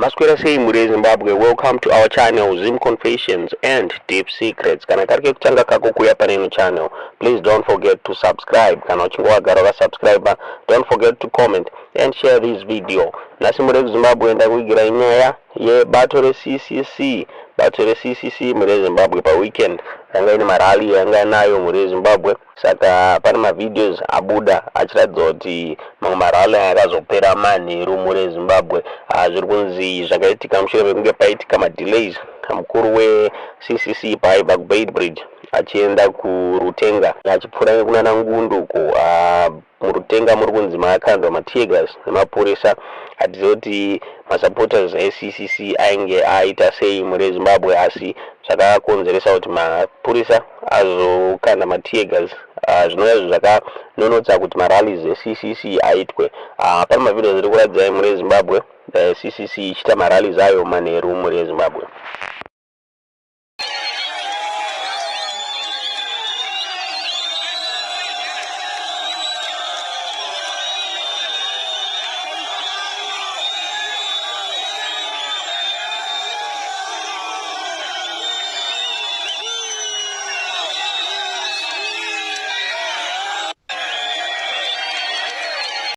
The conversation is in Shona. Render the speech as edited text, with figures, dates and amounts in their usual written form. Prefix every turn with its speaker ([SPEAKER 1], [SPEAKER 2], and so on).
[SPEAKER 1] Masquera sei muri Zimbabwe. Welcome to our channel Zim Confessions and Deep Secrets. Kana karike kutanga kako kuya paneno channel. Please don't forget to subscribe. Kana uchingwa garoga subscriber. Don't forget to comment and share this video. Nasi muri Zimbabwe nda kuigira inyaya ye battle CCC. Battle CCC muri Zimbabwe pa weekend. Yanga ini MaRally yanga nayo muri Zimbabwe. Saka pana videos abuda achiradza kuti MaRally akazopera Manheru muri Zimbabwe. Zviri kunzi zvakaitika mushure mekunge paitika madelays. Mukuru we CCC paibva kuBeitbridge achienda KuRutenga achipfuura nekunana ngundu muRutenga muri kunzi makandwa maTear nemapurisa atiziva kuti masupporters eCCC ainge aita sei muri Zimbabwe, asi zvakakonzeresa kuti mapurisa azokanda maTear zvinova zvakanonotsa kuti marallies eCCC aitwe. Pane mavideo zviri kuratidza muri Zimbabwe CCC ichita marallies ayo Manheru muri Zimbabwe.